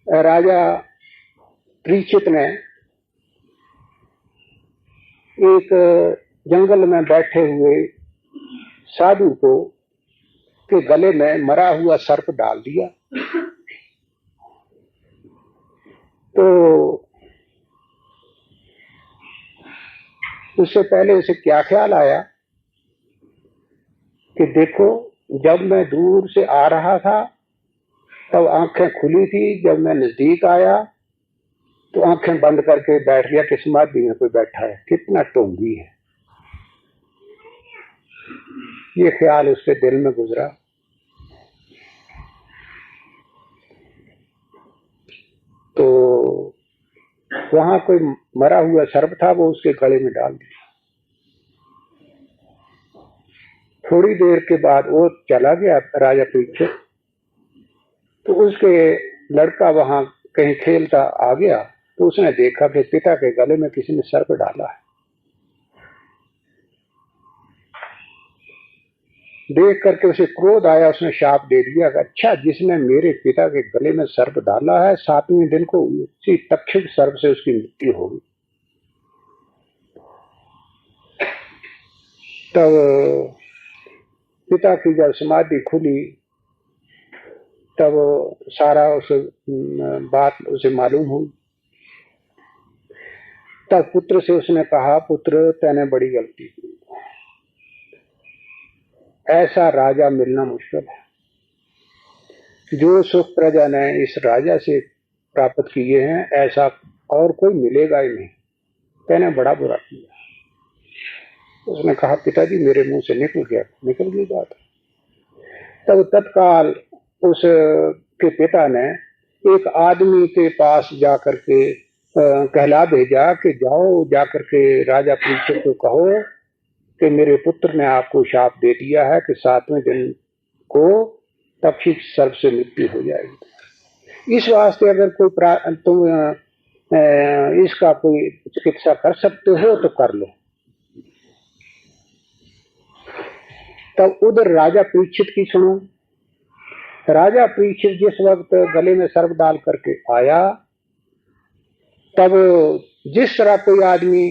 राजा परीक्षित ने एक जंगल में बैठे हुए साधु को के गले में मरा हुआ सर्प डाल दिया, तो उससे पहले उसे क्या ख्याल आया कि देखो जब मैं दूर से आ रहा था तब आंखें खुली थी, जब मैं नजदीक आया तो आंखें बंद करके बैठ गया कि समाधि में कोई बैठा है, कितना टोंगी है। ये ख्याल उसके दिल में गुजरा। तो वहां कोई मरा हुआ सर्प था, वो उसके गले में डाल दिया। थोड़ी देर के बाद वो चला गया राजा परीक्षित, तो उसके लड़का वहां कहीं खेलता आ गया, तो उसने देखा कि पिता के गले में किसी ने सर्प डाला है। देख करके उसे क्रोध आया, उसने शाप दे दिया कि अच्छा जिसने मेरे पिता के गले में सर्प डाला है 7वें दिन को उसी तक्षक सर्प से उसकी मृत्यु होगी। तब पिता की जब समाधि खुली तब सारा उस बात उसे मालूम हुई। तब पुत्र से उसने कहा, पुत्र तैने बड़ी गलती की, ऐसा राजा मिलना मुश्किल है। जो सुख प्रजा ने इस राजा से प्राप्त किए हैं ऐसा और कोई मिलेगा ही नहीं, तैने बड़ा बुरा किया। उसने कहा पिताजी मेरे मुंह से निकल गई बात। तब तत्काल उस के पिता ने एक आदमी के पास जाकर के कहला भेजा कि जाओ जाकर के राजा परीक्षित को कहो कि मेरे पुत्र ने आपको शाप दे दिया है कि 7वें दिन को तक्षक सर्प से मृत्यु हो जाएगी। इस वास्ते अगर कोई तुम इसका कोई चिकित्सा कर सकते हो तो कर लो। तब उधर राजा परीक्षित की सुनो। राजा परीक्षित जिस वक्त गले में सर्प डाल करके आया, तब जिस तरह कोई आदमी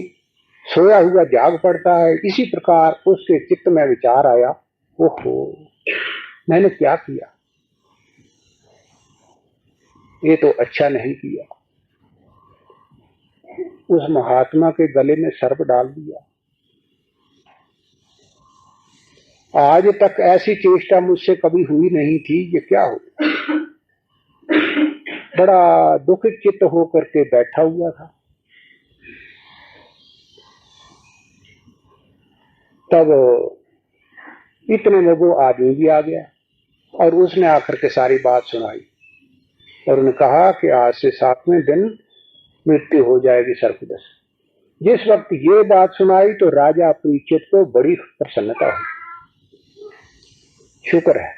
सोया हुआ जाग पड़ता है, इसी प्रकार उसके चित्त में विचार आया, ओहो मैंने क्या किया, ये तो अच्छा नहीं किया, उस महात्मा के गले में सर्प डाल दिया। आज तक ऐसी चेष्टा मुझसे कभी हुई नहीं थी, ये क्या हो। बड़ा दुखित चित्त होकर के बैठा हुआ था। तब इतने में वो आदमी भी आ गया और उसने आकर के सारी बात सुनाई और उन्होंने कहा कि आज से 7वें दिन मृत्यु हो जाएगी सर्पदंश। जिस वक्त ये बात सुनाई तो राजा परीक्षित को बड़ी प्रसन्नता हुई। शुक्र है,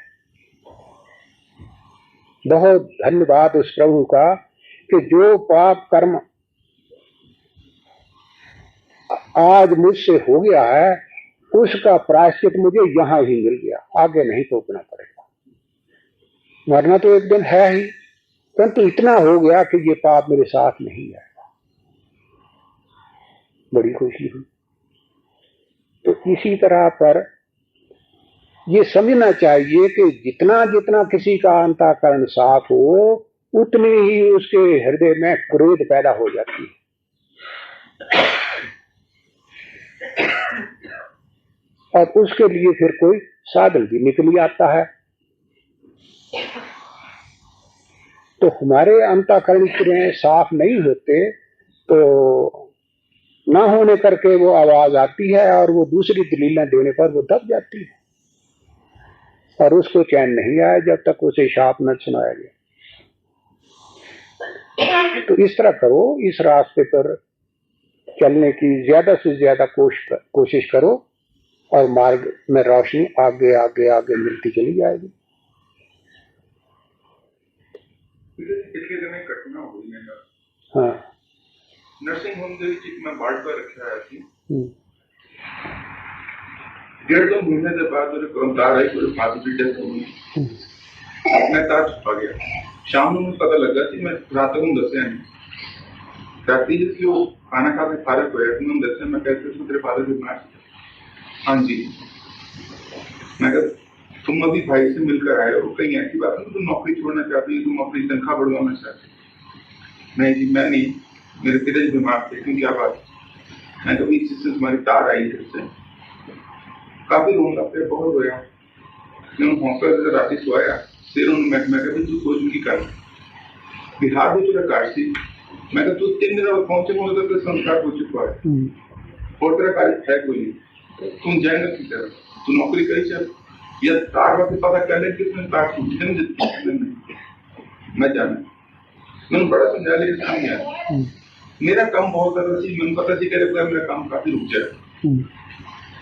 बहुत धन्यवाद उस प्रभु का कि जो पाप कर्म आज मुझसे हो गया है, उसका प्रायश्चित मुझे यहां ही मिल गया, आगे नहीं भोगना पड़ेगा। मरना तो एक दिन है ही, परंतु इतना हो गया कि ये पाप मेरे साथ नहीं आएगा। बड़ी खुशी हुई। तो इसी तरह पर ये समझना चाहिए कि जितना जितना किसी का अंतःकरण साफ हो, उतनी ही उसके हृदय में क्रोध पैदा हो जाती है। और उसके लिए फिर कोई साधन भी निकल आता है। तो हमारे अंतःकरण इतने साफ नहीं होते तो ना होने करके वो आवाज आती है और वो दूसरी दलीलें देने पर वो दब जाती है, और उसको चैन नहीं आया जब तक उसे शाप न सुनाया गया। तो इस तरह करो, इस रास्ते पर चलने की ज्यादा से ज्यादा कोशिश करो, और मार्ग में रोशनी आगे आगे आगे मिलती चली जाएगी। पिछले दिन एक घटना हुई है। हाँ, नर्सिंग होम मैं बाढ़ पर रखा थी। 1.5-2 महीने के बाद मेरे कर्मचार आए, मेरे फादर की डेथ हो गई। मैं तार छुपा गया। शाम में मुझे पता लगा कि मैं रात को दसिया नहीं। राती जिसकी वो खाना खा के फारग हुआ तो मैं दसिया, मैं कहते तेरे फादर बीमार। हाँ जी। मैं कहता तुम अभी भाई से मिलकर आए हो, कहीं ऐसी बात नहीं तुम नौकरी छोड़ना चाहती हो, तुम अपनी तनख्वाह बढ़वाना चाहती हो? नहीं जी मैं नहीं, मेरे पिताजी बीमार थे। क्यों, क्या बात? मैं कभी इससे तुम्हारी तार आई घर से, काफी रोना पे बहुत रोया। हौसला से रात सोया, फिर मैं कभी तू सोच नहीं कर बिहार में तेरा कार्ड थी। मैं कहा तू 3 दिन और पहुंचे मुझे तो संस्कार हो चुका है और तेरा कार्ड है कोई नहीं, तुम जाएंगे किस तरह? तू नौकरी करी चल या तार वक्त पता कर ले कितने तार टूटे। मैं जाना मैंने बड़ा समझा लिया, समझ आया। मेरा काम बहुत ज्यादा सी, मैंने पता सी करे मेरा काम काफी रुक जाए।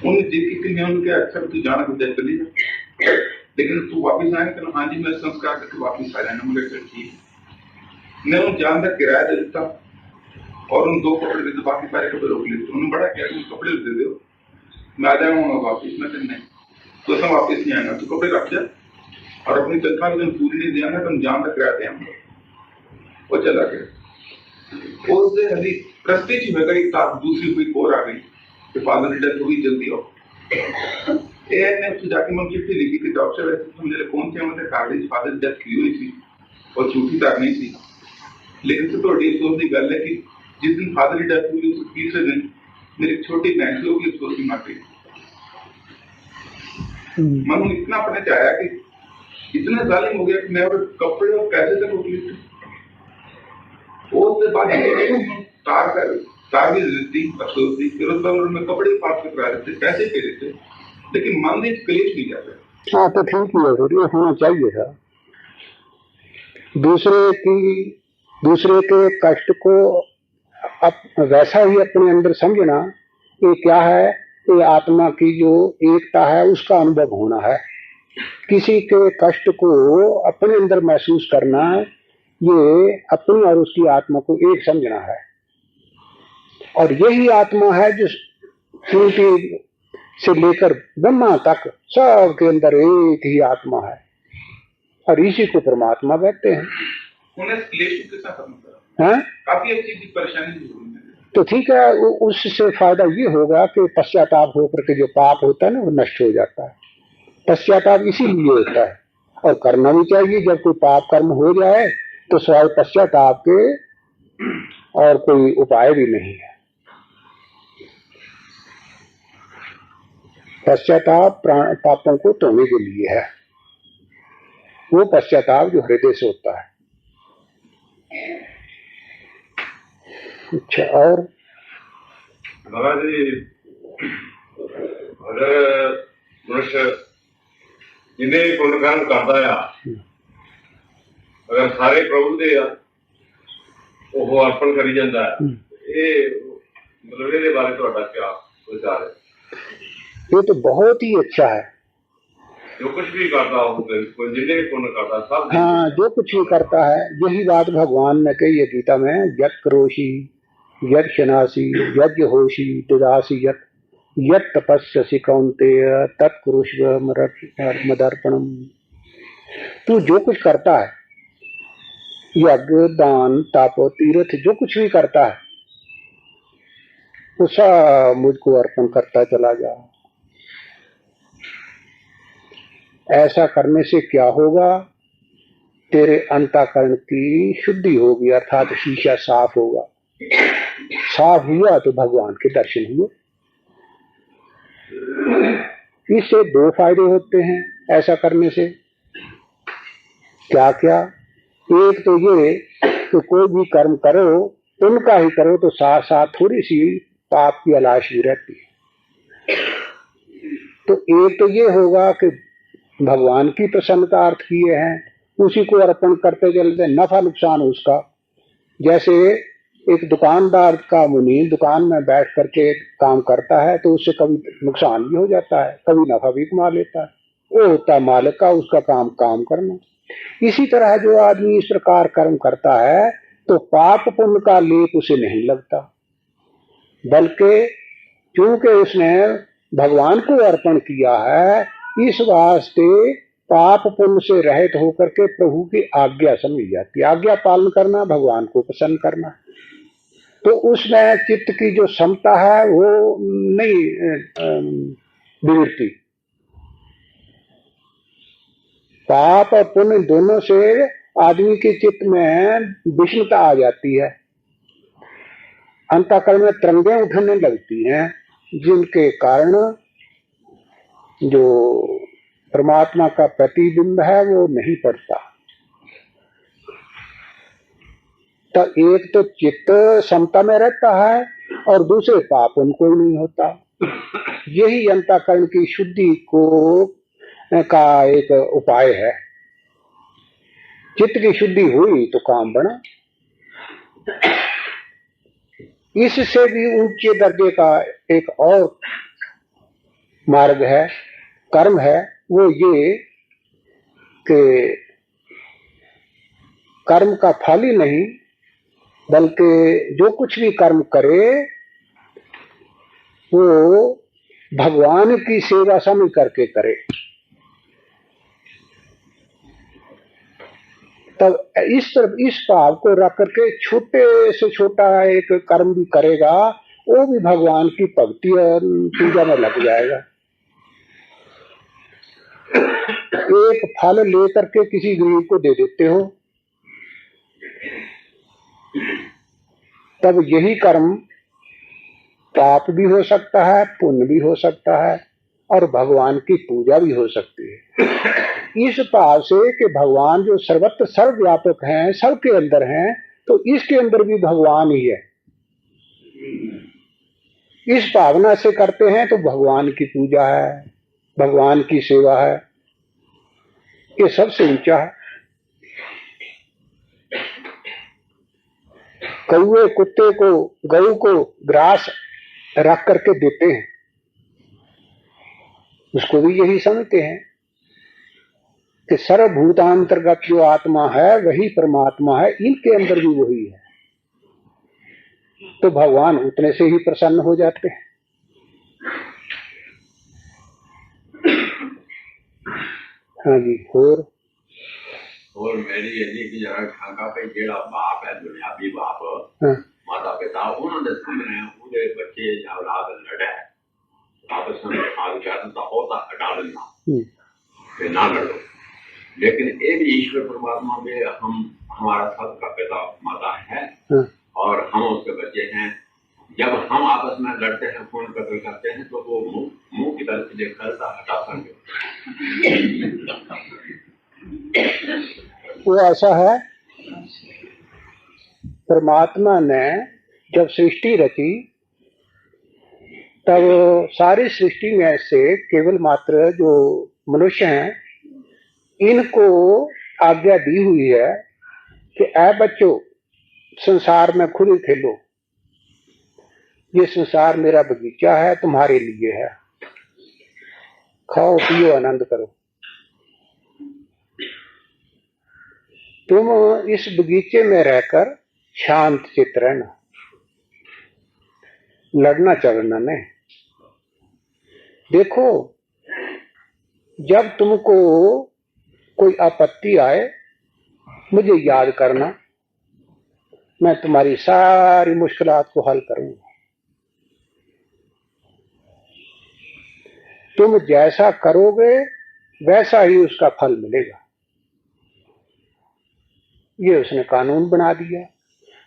उन्हें देख के मैं उनके अच्छा तू जाना तो चली जा, लेकिन तू वापिस आएंगे तो हाँ जी मैं संस्कार करके वापिस आ जाना। मुझे चल ठीक है। मैं उन जान तक किराया दे देता और उन 2 कपड़े देते, बाकी सारे कपड़े रोक लेते। उन्होंने बड़ा क्या कपड़े दे दो, मैं आ जाऊंगा वापिस। मैं नहीं तो ऐसा वापिस नहीं आएगा, तू कपड़े रख जा और अपनी तनख्वाह जब पूरी नहीं देना तो हम जान तक किराया देंगे। वो चला गया। उससे हली प्रेस्टीज में गई, दूसरी कोई और आ गई कि फादर की डेथ हो गई, जल्दी आओ। ने उससे जाके मैं चिट्ठी लिखी थी, डॉक्टर ऐसे मेरे कौन थे, मतलब कागज फादर की डेथ की हुई थी और झूठी तार नहीं थी। लेकिन सब थोड़ी अफसोस की गल है कि जिस दिन फादर की डेथ हुई उसके तीसरे दिन मेरी छोटी बहन से होगी अफसोस की माटी। मन इतना अपने चाहा कि इतना जालिम हो गया कि मैं और कपड़े और पैसे तक रोक लेते। उसके बाद तार भी देती अफसोस थी, फिर उसके बाद मैं कपड़े पास करा देते, पैसे दे देते, लेकिन मन में क्लेश नहीं जाता। हाँ तो ठीक ही है, होना चाहिए था। दूसरे के कष्ट को वैसा ही अपने अंदर समझना, ये क्या है, ये आत्मा की जो एकता है उसका अनुभव होना है। किसी के कष्ट को अपने अंदर महसूस करना, ये अपनी और उसकी आत्मा को एक समझना है। और यही आत्मा है जो चींटी से लेकर ब्रह्मा तक सबके अंदर एक ही आत्मा है, और इसी को परमात्मा कहते हैं। काफी अच्छी परेशानी तो ठीक है, उससे फायदा ये होगा कि पश्चाताप होकर के जो पाप होता है ना वो नष्ट हो जाता है। पश्चाताप इसीलिए होता है, और करना भी चाहिए। जब कोई पाप कर्म हो जाए तो सिवाय पश्चाताप के और कोई उपाय भी नहीं है। पश्चाताप पापों को धोने के लिए है, वो पश्चाताप जो हृदय से होता है। अच्छा, और महाराज जी अगर मनुष्य जिन्हें गुणगान करता है, अगर सारे प्रभु दे वो अर्पण करी जाता है, ये मतलब ये बारे थोड़ा क्या विचार है? ये तो बहुत ही अच्छा है। जो कुछ भी करता हो जिन्हें पुण्य करता सब, हाँ जो कुछ भी करता है, यही बात भगवान ने कही है गीता में, यत् करोषि यद शनासी यज्ञ होशी ददासी यत यत तपस्यसि कौन्तेय तत्कुरुष्व मदर्पणम। तू जो कुछ करता है, यज्ञ दान तप तीर्थ जो कुछ भी करता है, वो सब मुझको अर्पण करता चला जा। ऐसा करने से क्या होगा? तेरे अंतःकरण की शुद्धि होगी, अर्थात शीशा साफ होगा। साफ हुआ तो भगवान के दर्शन हुए। इससे दो फायदे होते हैं ऐसा करने से। क्या क्या? एक तो ये कि कोई भी कर्म करो उनका ही करो तो साथ साथ थोड़ी सी पाप की अलाश भी रहती है। तो एक तो ये होगा कि भगवान की प्रसन्नता अर्थ किए हैं, उसी को अर्पण करते चलते, नफा नुकसान उसका। जैसे एक दुकानदार का मुनि दुकान में बैठ करके काम करता है तो उससे कभी नुकसान भी हो जाता है, कभी नफा भी कमा लेता है। वो होता है मालिक का, उसका काम करना। इसी तरह जो आदमी इस प्रकार कर्म करता है तो पाप पुण्य का लेप उसे नहीं लगता, बल्कि क्योंकि उसने भगवान को अर्पण किया है, इस वास्ते पाप पुण्य से रहित होकर के प्रभु की आज्ञा समझ जाती है। आज्ञा पालन करना भगवान को प्रसन्न करना। तो उसमें चित्त की जो क्षमता है वो नहीं बिगड़ती। पाप और पुण्य दोनों से आदमी के चित्त में विषमता आ जाती है, अंतःकरण में तरंगें उठने लगती हैं, जिनके कारण जो परमात्मा का प्रतिबिंब है वो नहीं पड़ता। तो एक तो चित्त समता में रहता है और दूसरे पाप उनको नहीं होता। यही अंतःकरण की शुद्धि को का एक उपाय है। चित्त की शुद्धि हुई तो काम बना। इससे भी ऊंचे दर्जे का एक और मार्ग है, कर्म है, वो ये कि कर्म का फल ही नहीं बल्कि जो कुछ भी कर्म करे वो भगवान की सेवा समझ करके करे। तब इस भाव को रख करके छोटे से छोटा एक कर्म भी करेगा, वो भी भगवान की भक्ति और पूजा में लग जाएगा। एक फल लेकर के किसी गरीब को दे देते हो, तब यही कर्म पाप भी हो सकता है, पुण्य भी हो सकता है और भगवान की पूजा भी हो सकती है। इस भाव से कि भगवान जो सर्वत्र सर्वव्यापक हैं, सबके अंदर हैं, तो इसके अंदर भी भगवान ही है। इस भावना से करते हैं तो भगवान की पूजा है, भगवान की सेवा है, ये सबसे ऊंचा है। कौवे कुत्ते को गऊ को ग्रास रख करके देते हैं, उसको भी यही समझते हैं कि सर्वभूतांतर्गत जो आत्मा है वही परमात्मा है, इनके अंदर भी वही है। तो भगवान उतने से ही प्रसन्न हो जाते हैं। हाँ जी। और मेरी यही कि जरा खाका पे जेड़ा बाप है, दुनियावी बाप, हाँ। माता पिता, उन्होंने सामने पूरे बच्चे औलाद लड़े आपस में आविष्कार होता हटा देना ना लड़ो। लेकिन ये भी ईश्वर परमात्मा में हमारा सबका पिता माता है और हम उसके बच्चे हैं। जब हम आपस में लड़ते हैं, फोन कतल करते हैं, तो वो मुंह की तरफ से करता हटा सके। वो ऐसा है, परमात्मा ने जब सृष्टि रची तब सारी सृष्टि में से केवल मात्र जो मनुष्य हैं इनको आज्ञा दी हुई है कि ऐ बच्चों संसार में खुद ही खेलो, ये संसार मेरा बगीचा है, तुम्हारे लिए है, खाओ पियो आनंद करो। तुम इस बगीचे में रहकर शांत चित्त रहना। लड़ना चढ़ना नहीं। देखो, जब तुमको कोई आपत्ति आए मुझे याद करना, मैं तुम्हारी सारी मुश्किलात को हल करूंगा। तुम जैसा करोगे वैसा ही उसका फल मिलेगा। ये उसने कानून बना दिया।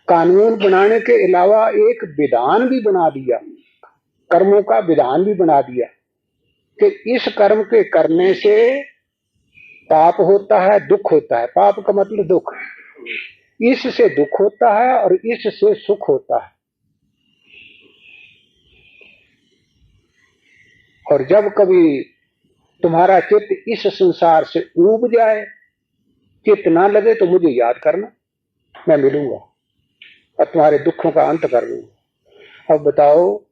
कानून बनाने के अलावा एक विधान भी बना दिया, कर्मों का विधान भी बना दिया कि इस कर्म के करने से पाप होता है, दुख होता है। पाप का मतलब दुख। इससे दुख होता है और इससे सुख होता है। और जब कभी तुम्हारा चित्त इस संसार से ऊब जाए, चित्त ना लगे, तो मुझे याद करना, मैं मिलूंगा और तुम्हारे दुखों का अंत कर दूंगा। अब बताओ,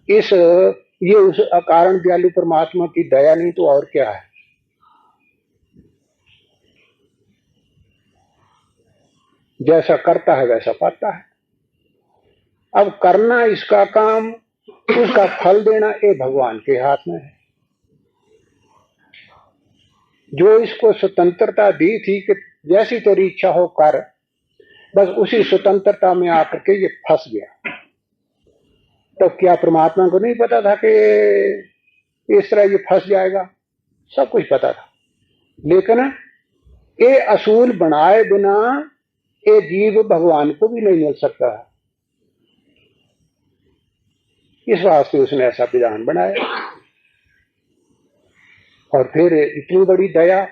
ये उस अकारण दयालु परमात्मा की दया नहीं तो और क्या है। जैसा करता है वैसा पाता है। अब करना इसका काम, उसका फल देना ये भगवान के हाथ में है। जो इसको स्वतंत्रता दी थी कि जैसी तेरी इच्छा हो कर, बस उसी स्वतंत्रता में आकर के ये फंस गया। तो क्या परमात्मा को नहीं पता था कि इस तरह ये फंस जाएगा? सब कुछ पता था, लेकिन ये असूल बनाए बिना ये जीव भगवान को भी नहीं मिल सकता है। इस वास्ते उसने ऐसा विधान बनाया। और फिर इतनी बड़ी दया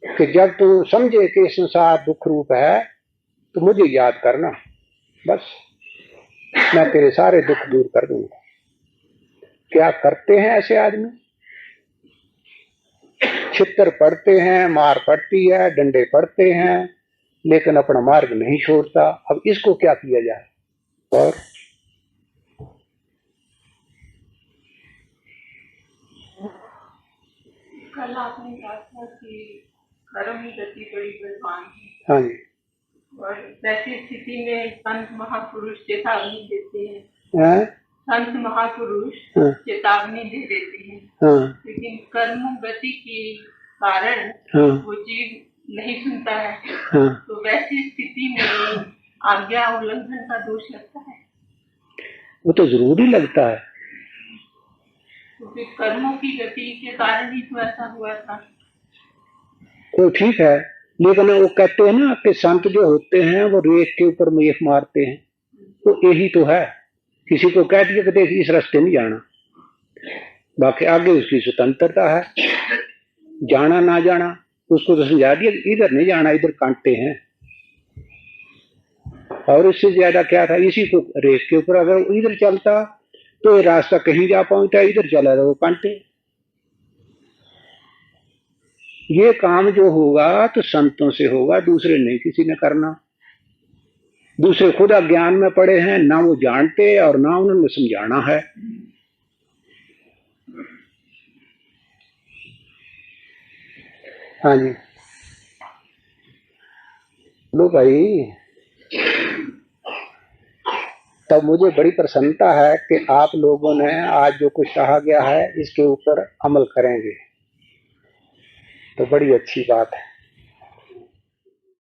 कि जब तू समझे कि संसार दुख रूप है तो मुझे याद करना, बस मैं तेरे सारे दुख दूर कर दूंगा। क्या करते हैं ऐसे आदमी? छितर पड़ते हैं, मार पड़ती है, डंडे पड़ते हैं, लेकिन अपना मार्ग नहीं छोड़ता। अब इसको क्या किया जाए? और कल आपने कहा था कि कर्म गति बड़ी बलवान है। हाँ जी। और वैसी स्थिति में संत महापुरुष चेतावनी देते हैं। संत महापुरुष चेतावनी दे देते हैं। लेकिन कर्म गति के कारण वो जीव नहीं सुनता है। तो वैसी स्थिति में आज्ञा उल्लंघन का दोष लगता है। वो तो जरूरी लगता है। तो फिर कर्मों की गति के कारण ही तो ऐसा हुआ था। तो ठीक है, लेकिन वो कहते हैं ना कि संत जो होते हैं वो रेत के ऊपर मेख मारते हैं। तो यही तो है, किसी को कह दिया कि देख इस रास्ते नहीं जाना, बाकी आगे उसकी स्वतंत्रता है। जाना ना जाना उसको तो समझा दिया इधर नहीं जाना, इधर कांटे हैं। और इससे ज्यादा क्या था, इसी को रेत के ऊपर अगर इधर चलता तो ये रास्ता कहीं जा पहुंचता, इधर चला रहा वो कांटे। ये काम जो होगा तो संतों से होगा, दूसरे नहीं किसी ने करना। दूसरे खुद अज्ञान में पड़े हैं, ना वो जानते और ना उन्होंने समझाना है। हाँ जी, लो भाई। तब मुझे बड़ी प्रसन्नता है कि आप लोगों ने आज जो कुछ कहा गया है इसके ऊपर अमल करेंगे, तो बड़ी अच्छी बात है।